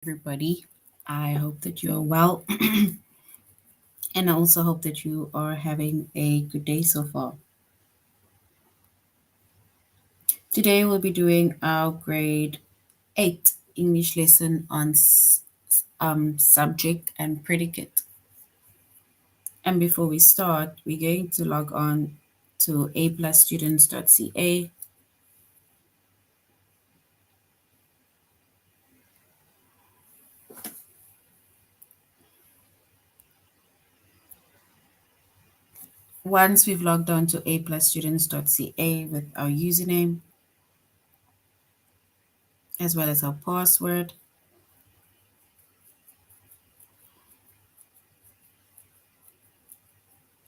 everybody. I hope that you are well, and I also hope that you are having a good day so far. Today, we'll be doing our grade 8 English lesson on subject and predicate. And before we start, we're going to log on to aplusstudents.ca. Once we've logged on to aplusstudents.ca with our username as well as our password,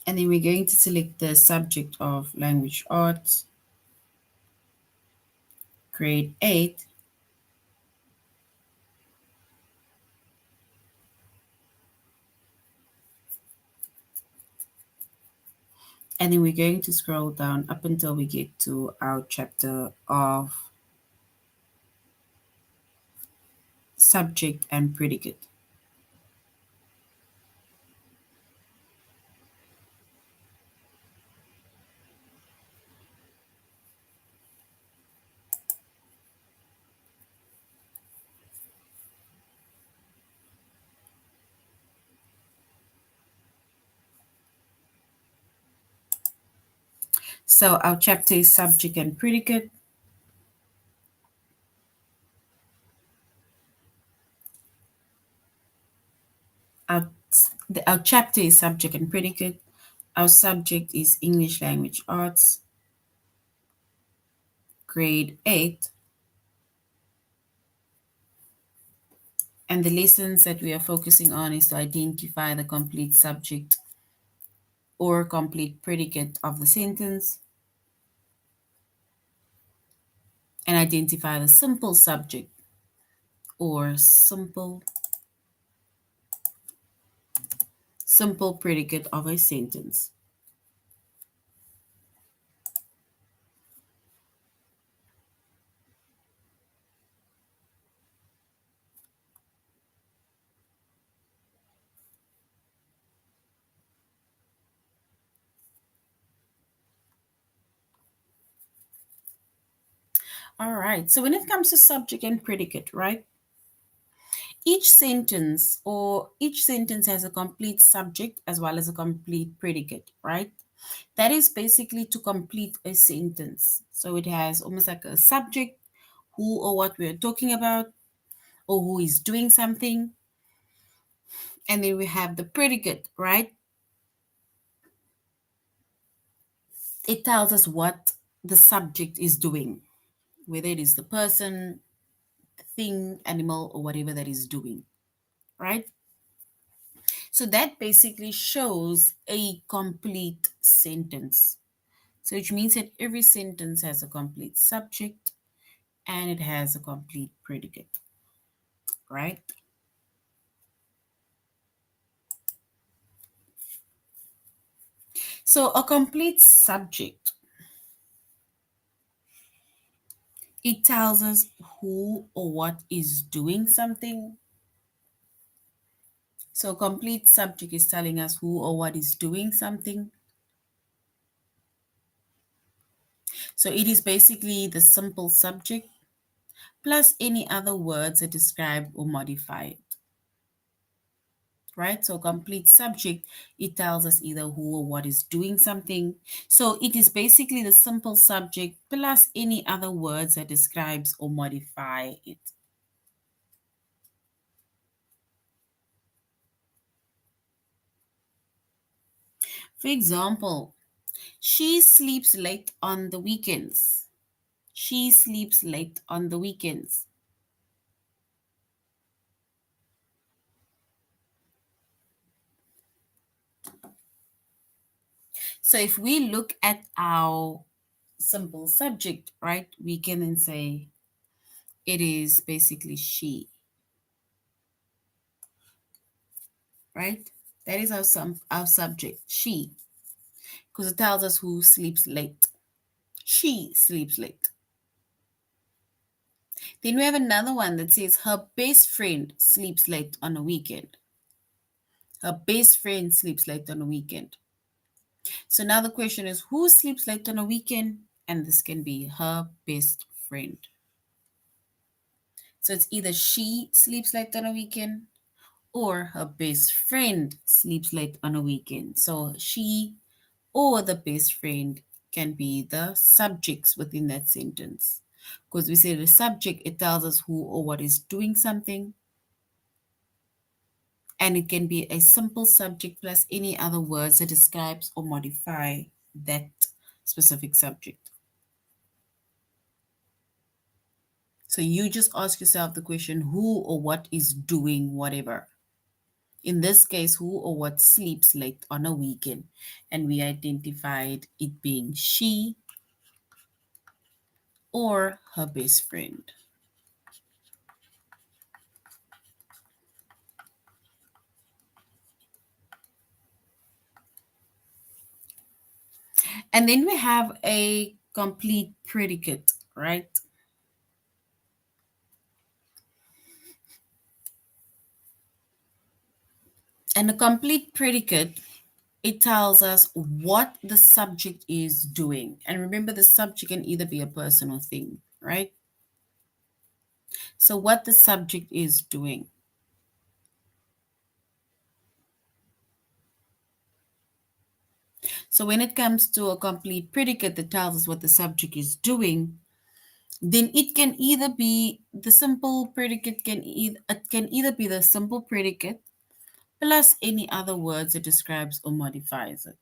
and then we're going to select the subject of language arts, grade 8, and then we're going to scroll down up until we get to our chapter of subject and predicate. So our chapter is subject and predicate. Our, our chapter is subject and predicate. Our subject is English language arts, grade 8. And the lessons that we are focusing on is to identify the complete subject or complete predicate of the sentence and identify the simple subject or simple predicate of a sentence. All right. So when it comes to subject and predicate, right? Each sentence has a complete subject as well as a complete predicate, right? That is basically to complete a sentence. So it has almost like a subject, who or what we're talking about, or who is doing something. And then we have the predicate, right? It tells us what the subject is doing, whether it is the person, thing, animal, or whatever that is doing, right? So that basically shows a complete sentence. So which means that every sentence has a complete subject and it has a complete predicate, right? So a complete subject, it tells us who or what is doing something. So complete subject is telling us who or what is doing something. So it is basically the simple subject plus any other words that describe or modify it. Right? So complete subject, it tells us either who or what is doing something. So it is basically the simple subject plus any other words that describes or modify it. For example, she sleeps late on the weekends. She sleeps late on the weekends. So if we look at our simple subject, right, we can then say it is basically she, right? That is our subject, she, because it tells us who sleeps late. She sleeps late. Then we have another one that says her best friend sleeps late on a weekend. Her best friend sleeps late on a weekend. So now the question is, who sleeps late on a weekend? And this can be her best friend. So it's either she sleeps late on a weekend or her best friend sleeps late on a weekend. So she or the best friend can be the subjects within that sentence. Because we say the subject, it tells us who or what is doing something. And it can be a simple subject plus any other words that describes or modify that specific subject. So you just ask yourself the question, who or what is doing whatever. In this case, who or what sleeps late on a weekend. And we identified it being she or her best friend. And then we have a complete predicate, right? And a complete predicate, it tells us what the subject is doing. And remember, the subject can either be a person or thing, right? So what the subject is doing. So when it comes to a complete predicate that tells us what the subject is doing, then it can either be the simple predicate it can either be the simple predicate plus any other words it describes or modifies it.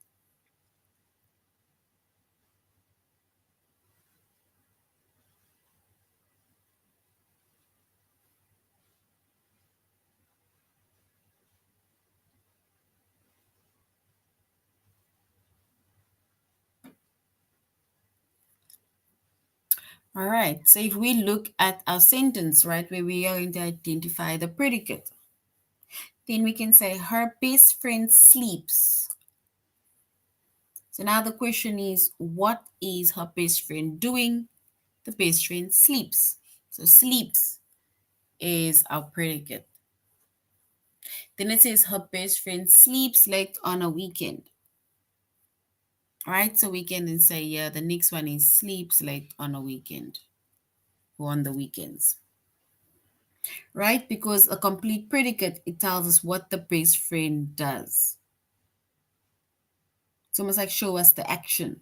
All right, so if we look at our sentence, right, where we are going to identify the predicate, then we can say her best friend sleeps. So now the question is, what is her best friend doing? The best friend sleeps. So sleeps is our predicate. Then it says her best friend sleeps late on a weekend. All right, so we can then say, yeah, the next one is sleeps late on a weekend or on the weekends. Right? Because a complete predicate, it tells us what the best friend does. It's almost like show us the action.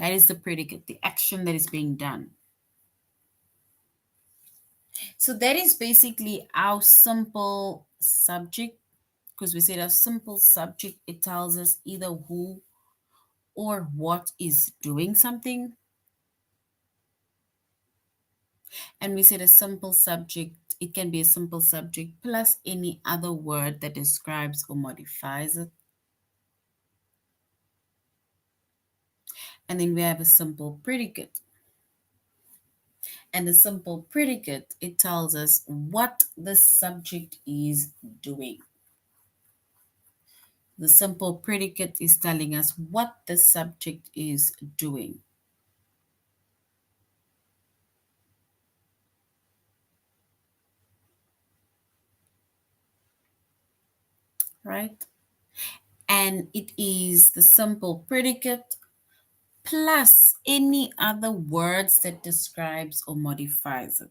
That is the predicate, the action that is being done. So that is basically our simple subject, because we said our simple subject, it tells us either who or what is doing something. And we said a simple subject, it can be a simple subject plus any other word that describes or modifies it. And then we have a simple predicate. And the simple predicate, it tells us what the subject is doing. The simple predicate is telling us what the subject is doing. Right? And it is the simple predicate plus any other words that describes or modifies it.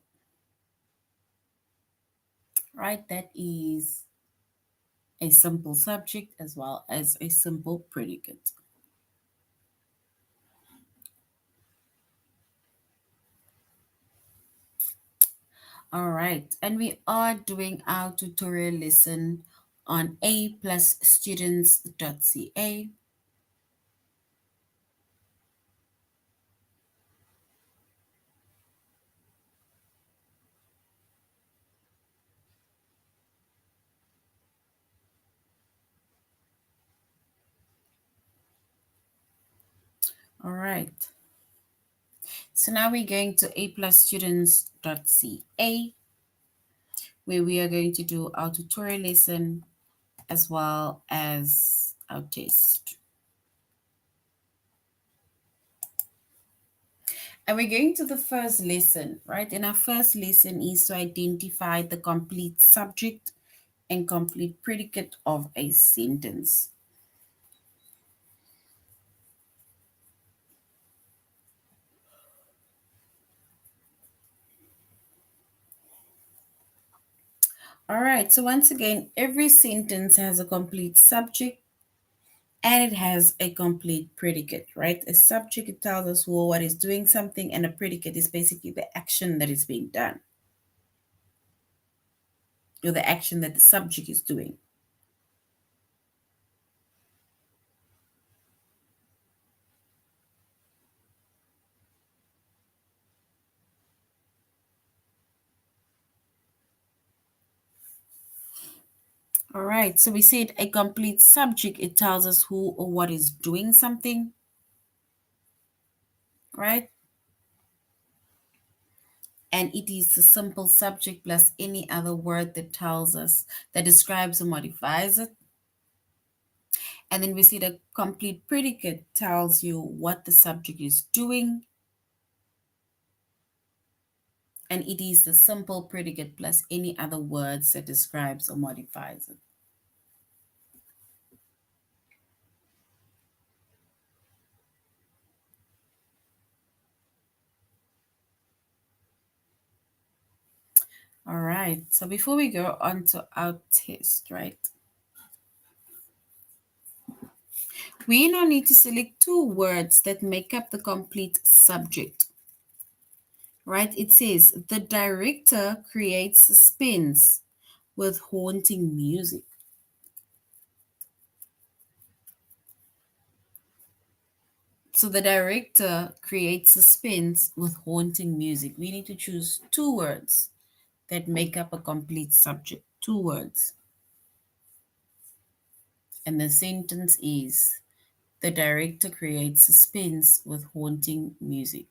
Right? That is a simple subject as well as a simple predicate. All right, and we are doing our tutorial lesson on a+students.ca. All right, so now we're going to a+students.ca, where we are going to do our tutorial lesson as well as our test. And we're going to the first lesson, right? And our first lesson is to identify the complete subject and complete predicate of a sentence. All right, so once again, every sentence has a complete subject and it has a complete predicate, right? A subject, it tells us who or what is doing something, and a predicate is basically the action that is being done, or the action that the subject is doing. All right, so we said a complete subject, it tells us who or what is doing something, right? And it is a simple subject plus any other word that tells us, that describes or modifies it. And then we see the complete predicate tells you what the subject is doing, and it is the simple predicate plus any other words that describes or modifies it. All right, so before we go on to our test, right, we now need to select two words that make up the complete subject, right? It says, the director creates suspense with haunting music. So the director creates suspense with haunting music. We need to choose two words that make up a complete subject. Two words. And the sentence is, the director creates suspense with haunting music.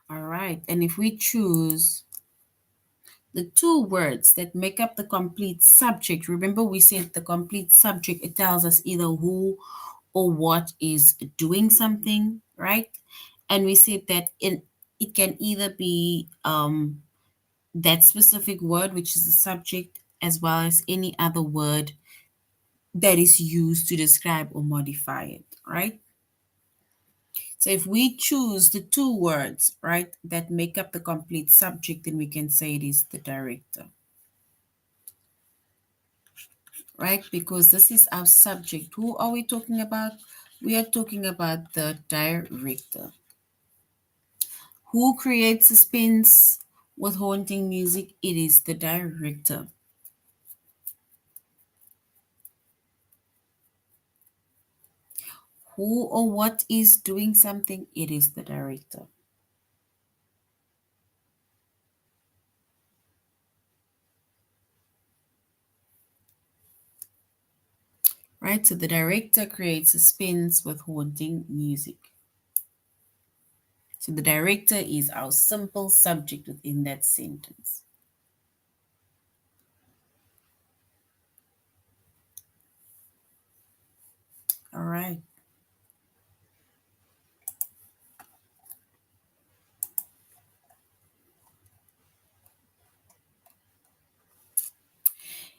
All right. And if we choose the two words that make up the complete subject, remember we said the complete subject, it tells us either who or what is doing something, right? And we said that it can either be that specific word, which is the subject, as well as any other word that is used to describe or modify it, right? So if we choose the two words, right, that make up the complete subject, then we can say it is the director, right? Because this is our subject. Who are we talking about? We are talking about the director. Who creates suspense with haunting music? It is the director. Who or what is doing something? It is the director. Right? So the director creates suspense with haunting music. So the director is our simple subject within that sentence. All right.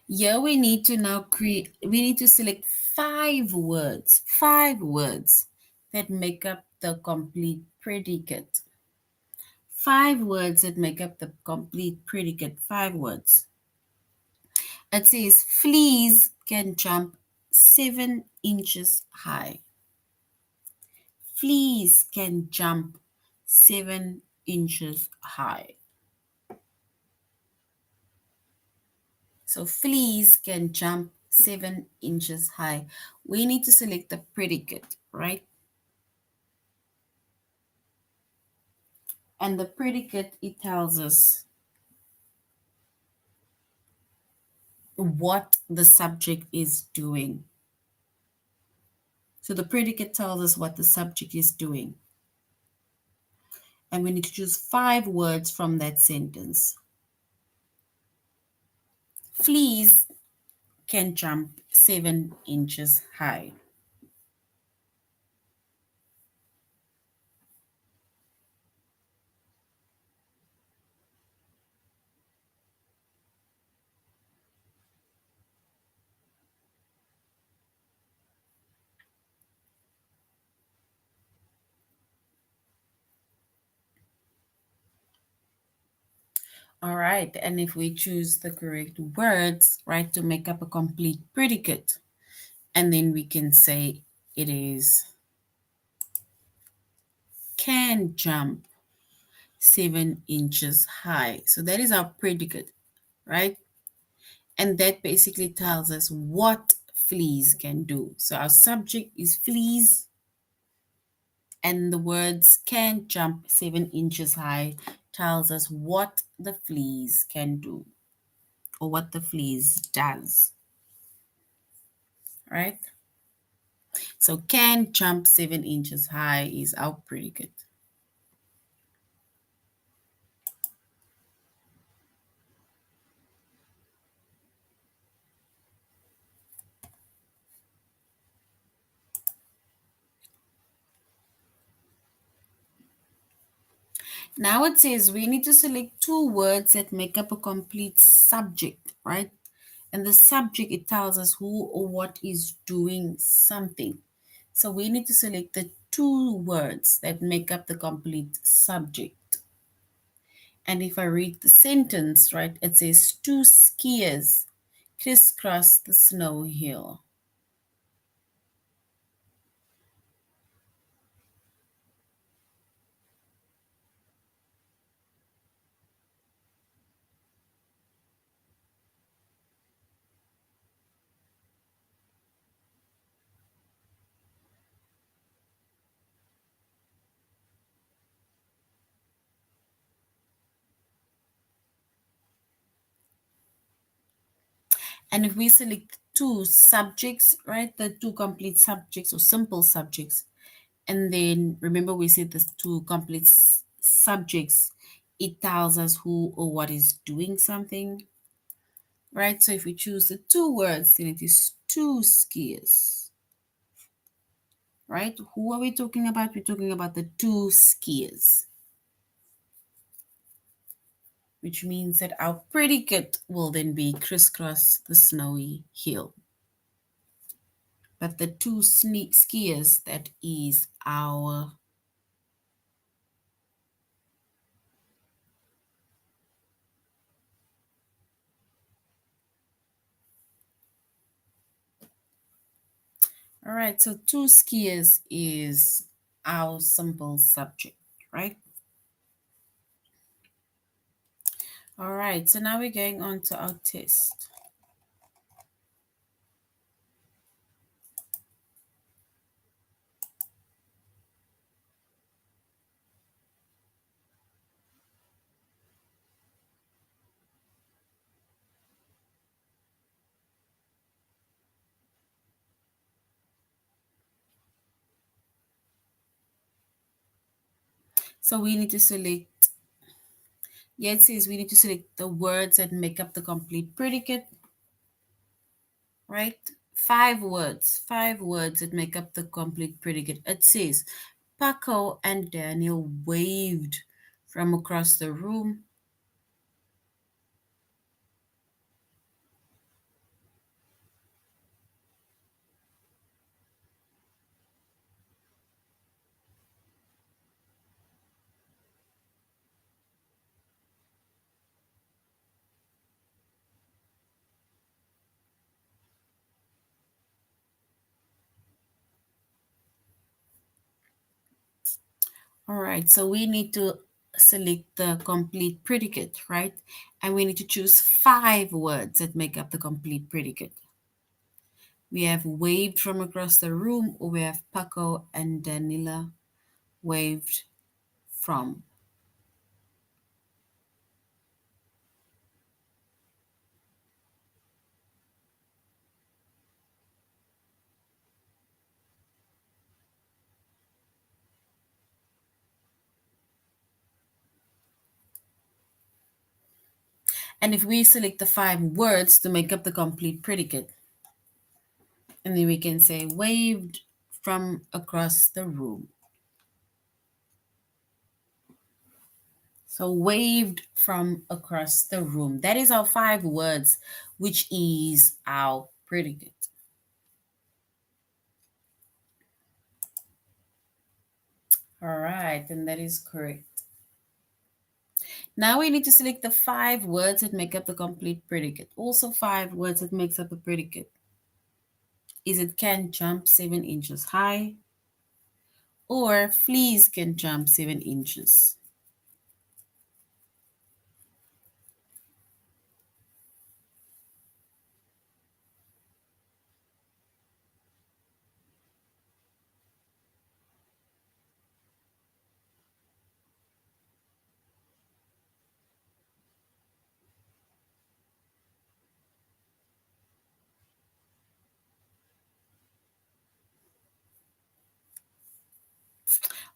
Here we need to now we need to select five words that make up the complete predicate. Five words that make up the complete predicate. Five words. It says, fleas can jump 7 inches high. Fleas can jump 7 inches high. So fleas can jump 7 inches high. We need to select the predicate, right? And the predicate, it tells us what the subject is doing. So the predicate tells us what the subject is doing. And we need to choose 5 words from that sentence. Fleas can jump 7 inches high. All right, and if we choose the correct words, right, to make up a complete predicate, and then we can say it is can jump 7 inches high. So that is our predicate, right? And that basically tells us what fleas can do. So our subject is fleas, and the words can jump 7 inches high tells us what the fleas can do or what the fleas does, right? So can jump 7 inches high is our predicate. Now it says we need to select 2 words that make up a complete subject, right? And the subject, it tells us who or what is doing something. So we need to select the 2 words that make up the complete subject. And if I read the sentence, right, it says 2 skiers crisscross the snow hill. And if we select 2 subjects, right, the 2 complete subjects or simple subjects, and then remember we said the 2 complete subjects, it tells us who or what is doing something, right? So if we choose the 2 words, then it is 2 skiers, right? Who are we talking about? We're talking about the 2 skiers, which means that our predicate will then be crisscross the snowy hill. But the 2 skiers, that is our. All right, so 2 skiers is our simple subject, right? All right, so now we're going on to our test. So we need to select, yeah, it says we need to select the words that make up the complete predicate, right? 5 words that make up the complete predicate. It says, Paco and Daniel waved from across the room. All right, so we need to select the complete predicate, right? And we need to choose 5 words that make up the complete predicate. We have waved from across the room, or we have Paco and Danila waved from. And if we select the 5 words to make up the complete predicate, and then we can say waved from across the room. So waved from across the room. That is our 5 words, which is our predicate. All right, and that is correct. Now we need to select the 5 words that make up the complete predicate. Also 5 words that makes up a predicate. Is it can jump 7 inches high, or fleas can jump 7 inches?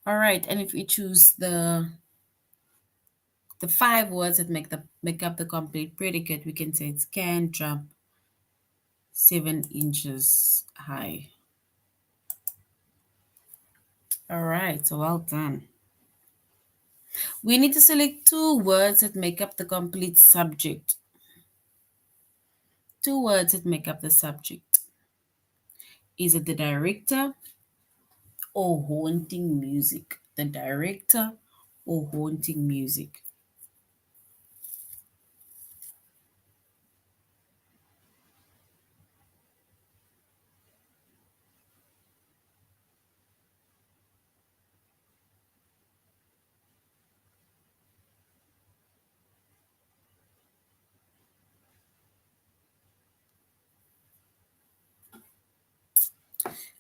All right, and if we choose the 5 words that make up the complete predicate, we can say it can jump 7 inches high. All right, so well done. We need to select 2 words that make up the complete subject. 2 words that make up the subject. Is it the director or haunting music? The director or haunting music?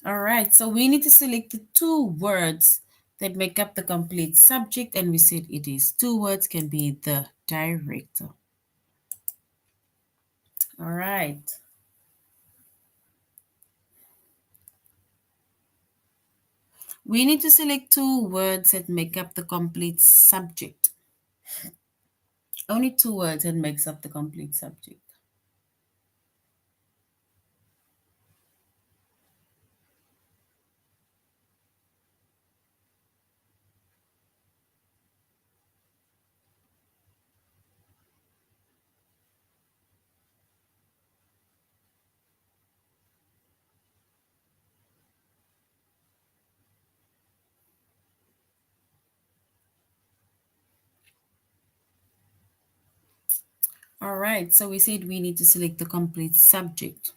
All right, so we need to select the 2 words that make up the complete subject, and we said it is 2 words can be the director. All right. We need to select 2 words that make up the complete subject. Only 2 words that makes up the complete subject. All right, so we said we need to select the complete subject.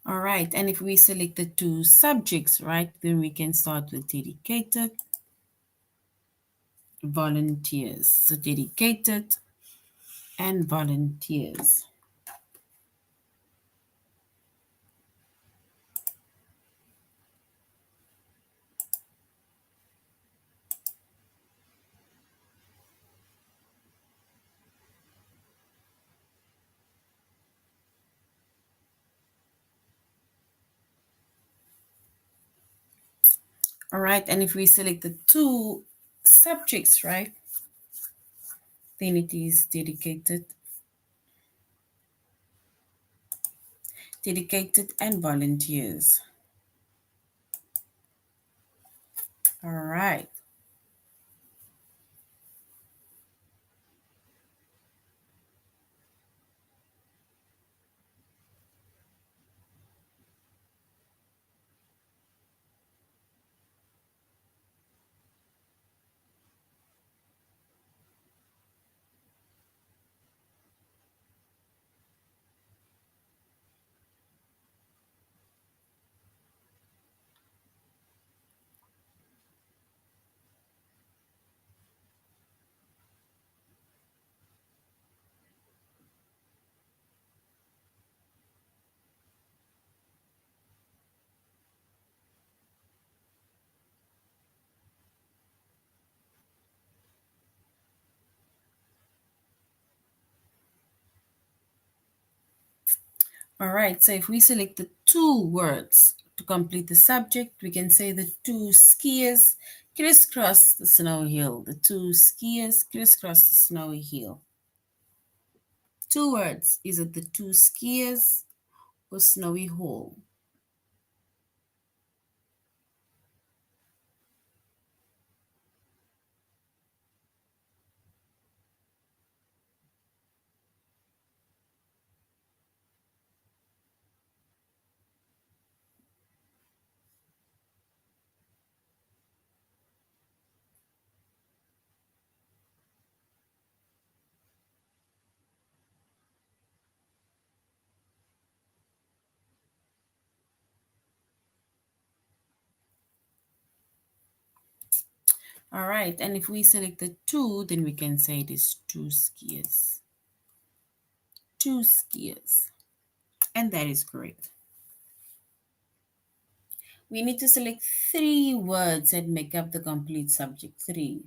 All right, and if we select the 2 subjects, right, then we can start with dedicated, volunteers. So dedicated and volunteers. All right, and if we select the 2 subjects, right, then it is dedicated and volunteers. All right. All right, so if we select the two words to complete the subject, we can say the two skiers crisscross the snowy hill. The two skiers crisscross the snowy hill. Two words. Is it the two skiers or snowy hall? All right, and if we select the two, then we can say it is two skiers. Two skiers. And that is correct. We need to select three words that make up the complete subject. Three.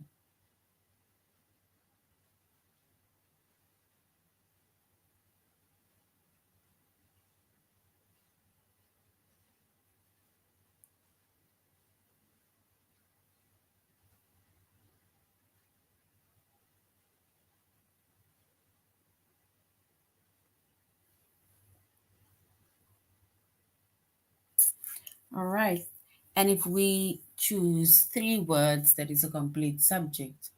All right. And if we choose three words, that is a complete subject.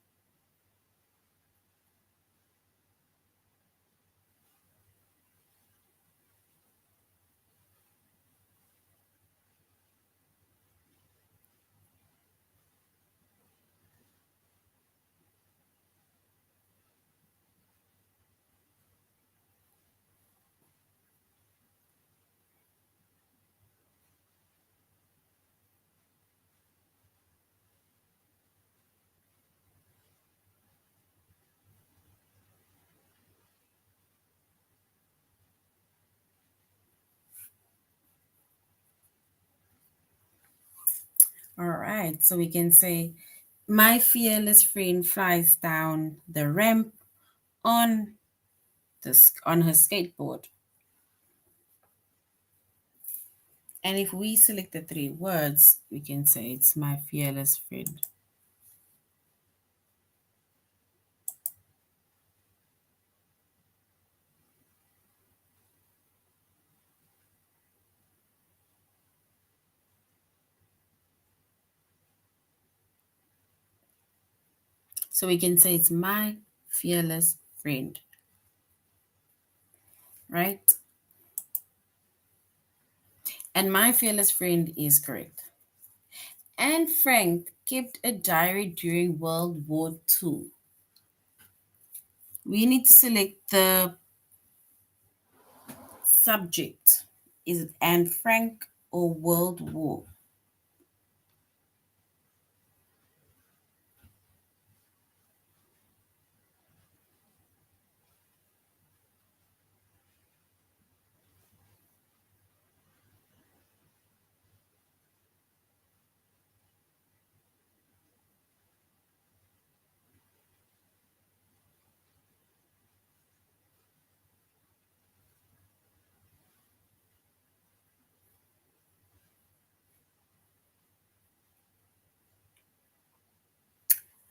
All right. So we can say, my fearless friend flies down the ramp on on her skateboard. And if we select the three words, we can say it's my fearless friend. So we can say it's my fearless friend, right? And my fearless friend is correct. Anne Frank kept a diary during World War II. We need to select the subject. Is it Anne Frank or World War?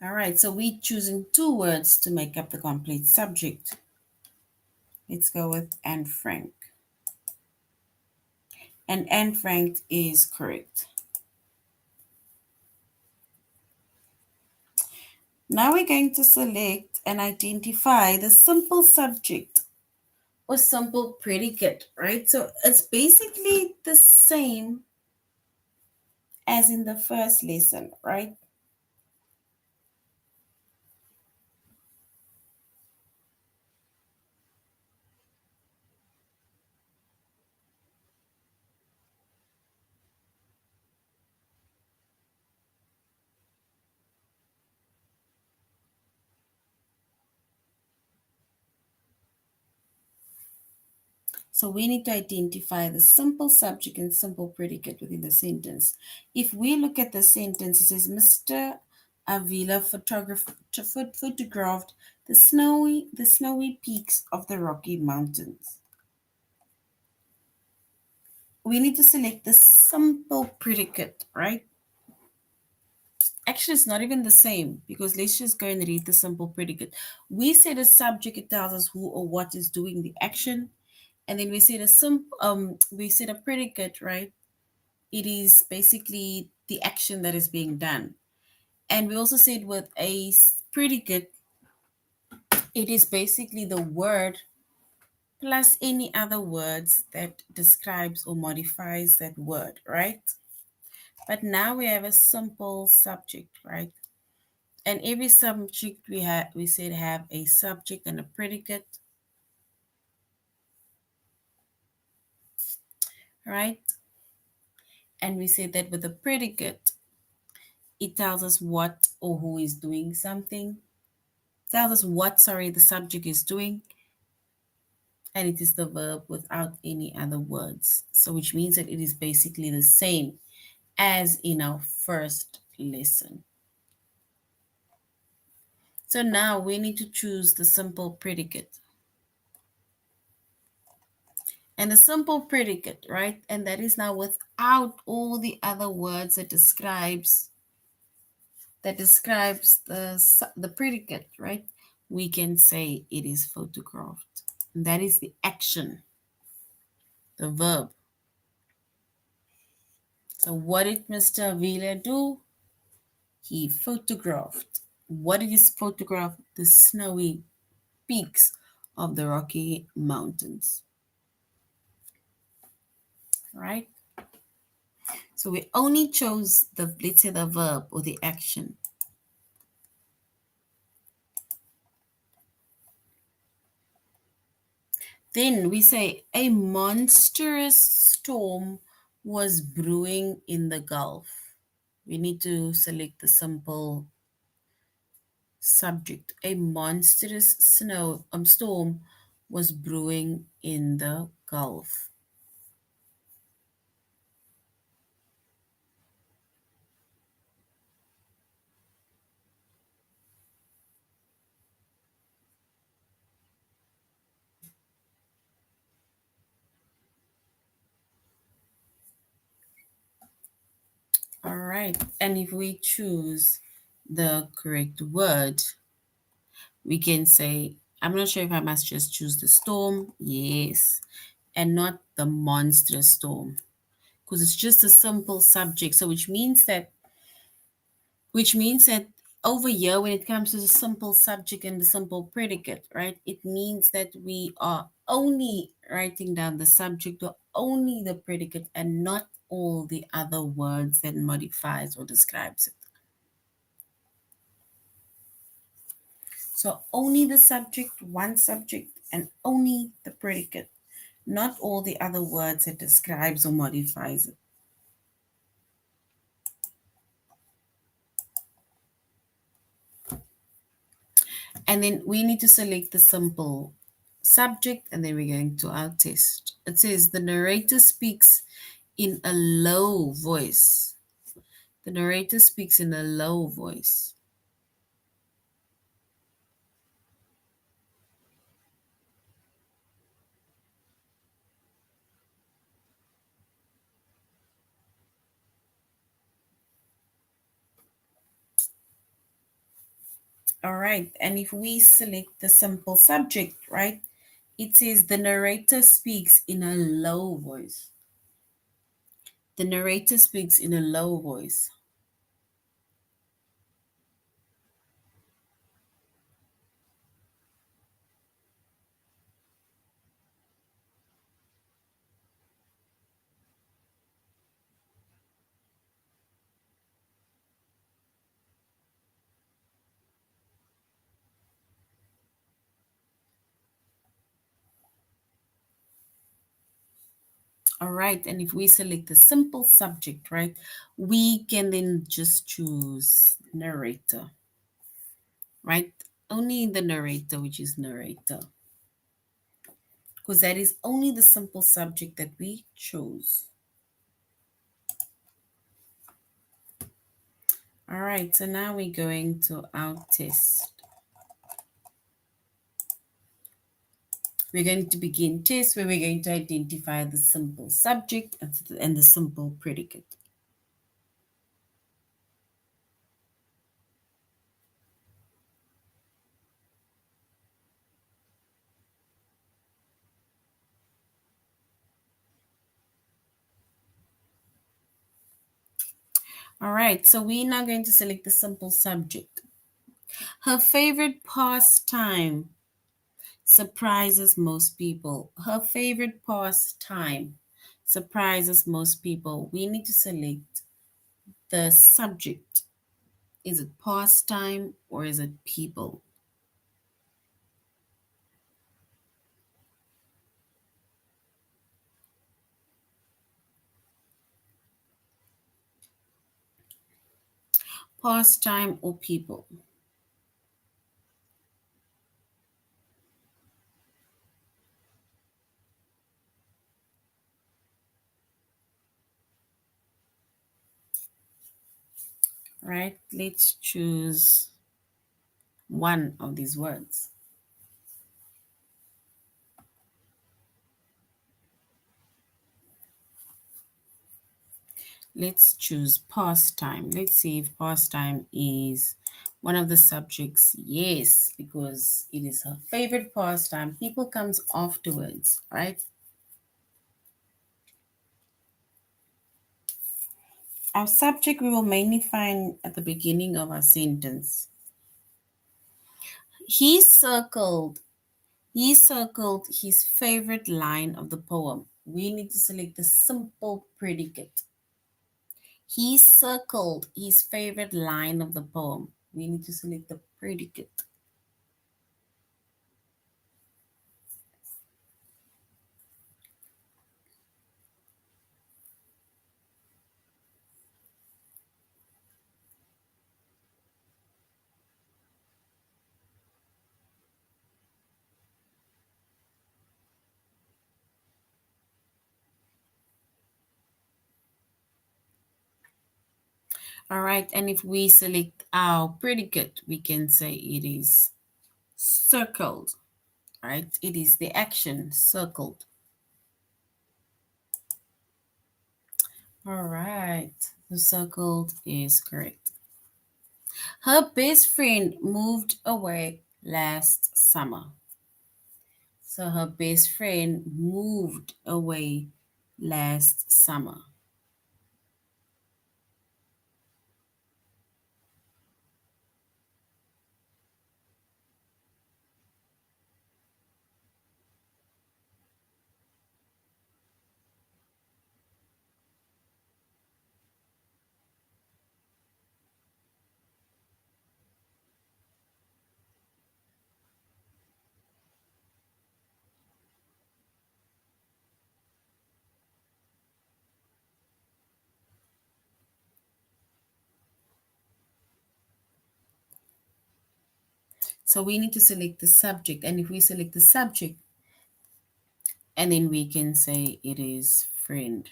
All right, so we're choosing two words to make up the complete subject. Let's go with Anne Frank. And Anne Frank is correct. Now we're going to select and identify the simple subject or simple predicate, right? So it's basically the same as in the first lesson, right? So we need to identify the simple subject and simple predicate within the sentence. If we look at the sentence, it says Mr. Avila photographed the snowy peaks of the Rocky Mountains. we need to select the simple predicate, right? Actually, it's not even the same because let's just go and read the simple predicate. We said a subject, it tells us who or what is doing the action. And then we said we said a predicate, right? It is basically the action that is being done. And we also said with a predicate, it is basically the word plus any other words that describes or modifies that word, right? But now we have a simple subject, right? And every subject we said have a subject and a predicate, right? And we said that with a predicate, it tells us what or who is doing something, tells us what, sorry, the subject is doing, and it is the verb without any other words. So which means that it is basically the same as in our first lesson. So now we need to choose the simple predicate. And the simple predicate, right? And that is now without all the other words that describes the predicate, right? We can say it is photographed. And that is the action, the verb. So what did Mr. Avila do? He photographed. What did he photograph? The snowy peaks of the Rocky Mountains, right? So we only chose the, let's say, the verb or the action. Then we say a monstrous storm was brewing in the Gulf. We need to select the simple subject. A monstrous storm was brewing in the Gulf. All right. And if we choose the correct word, we can say, I'm not sure if I must just choose the storm. Yes. And not the monstrous storm. Because it's just a simple subject. So which means that over here, when it comes to the simple subject and the simple predicate, right, it means that we are only writing down the subject or only the predicate and not all the other words that modifies or describes it. So only the subject, one subject, and only the predicate, not all the other words that describes or modifies it. And then we need to select the simple subject, and then we're going to our test. It says the narrator speaks in a low voice. The narrator speaks in a low voice. All right. And if we select the simple subject, right, it says the narrator speaks in a low voice. The narrator speaks in a low voice. All right. And if we select the simple subject, right, we can then just choose narrator, right? Only the narrator, which is narrator, because that is only the simple subject that we chose. All right, so now we're going to our test. We're going to begin test where we're going to identify the simple subject and the simple predicate. All right, so we're now going to select the simple subject. Her favorite pastime surprises most people. Her favorite pastime surprises most people. We need to select the subject. Is it pastime or is it people? Pastime or people? Right, let's choose one of these words. Let's choose pastime. Let's see if pastime is one of the subjects. Yes, because it is her favorite pastime. People comes afterwards, right? Our subject we will mainly find at the beginning of our sentence. He circled, he circled his favorite line of the poem. We need to select the simple predicate. He circled his favorite line of the poem. We need to select the predicate. All right, and if we select our predicate, we can say it is circled, right? It is the action circled. All right, the circled is correct. Her best friend moved away last summer. So her best friend moved away last summer. So we need to select the subject. And if we select the subject, and then we can say it is friend.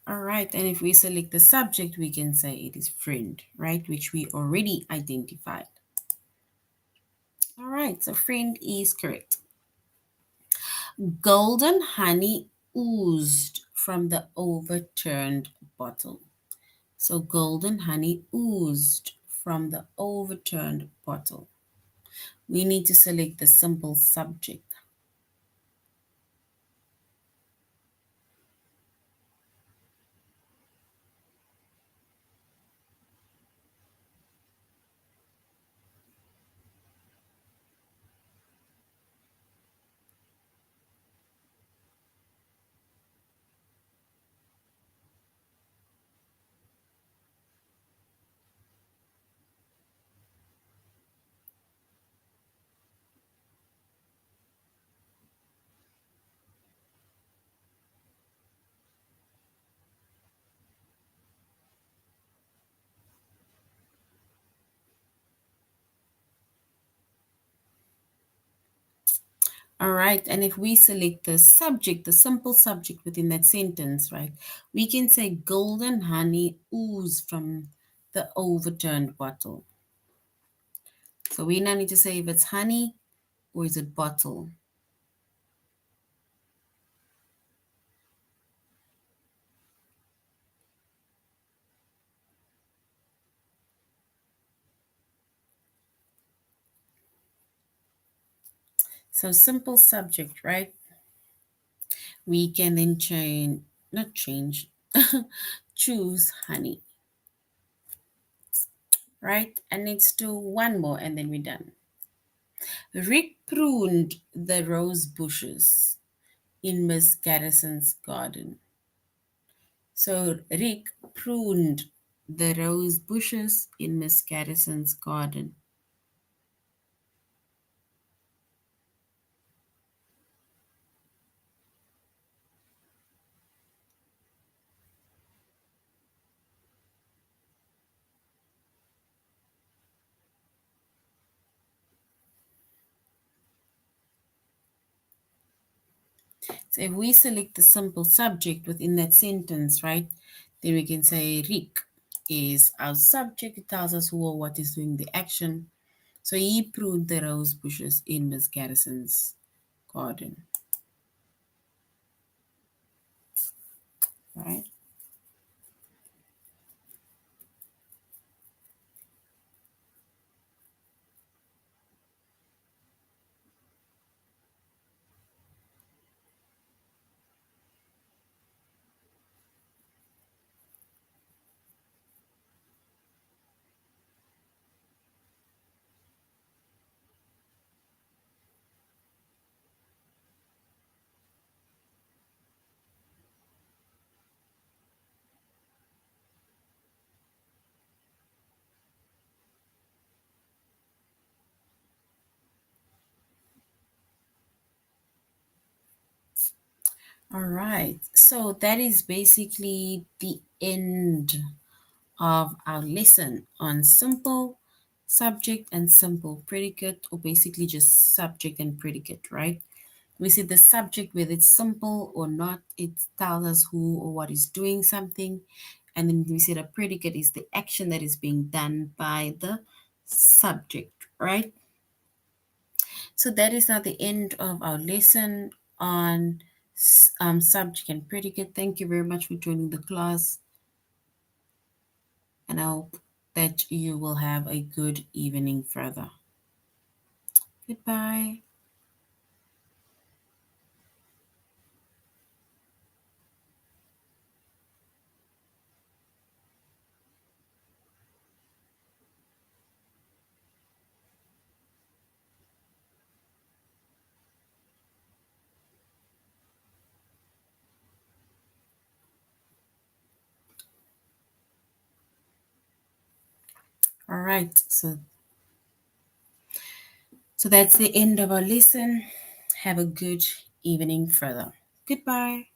All right, and if we select the subject, we can say it is friend, right? Which we already identified. All right, so friend is correct. Golden honey oozed from the overturned bottle. So golden honey oozed from the overturned bottle. We need to select the simple subject. All right, and if we select the subject, the simple subject within that sentence, right, we can say golden honey ooze from the overturned bottle. So we now need to say if it's honey or is it bottle. So simple subject, right? We can then change, not change, choose honey, right? And let's do one more and then we're done. Rick pruned the rose bushes in Miss Garrison's garden. So Rick pruned the rose bushes in Miss Garrison's garden. So if we select the simple subject within that sentence, right, then we can say Rick is our subject. It tells us who or what is doing the action. So he pruned the rose bushes in Miss Garrison's garden, right? All right. So that is basically the end of our lesson on simple subject and simple predicate, or basically just subject and predicate, right? We see the subject, whether it's simple or not, it tells us who or what is doing something. And then we see the predicate is the action that is being done by the subject, right? So that is now the end of our lesson on subject and predicate. Thank you very much for joining the class, and I hope that you will have a good evening further. Goodbye. All right. So that's the end of our lesson. Have a good evening further. Goodbye.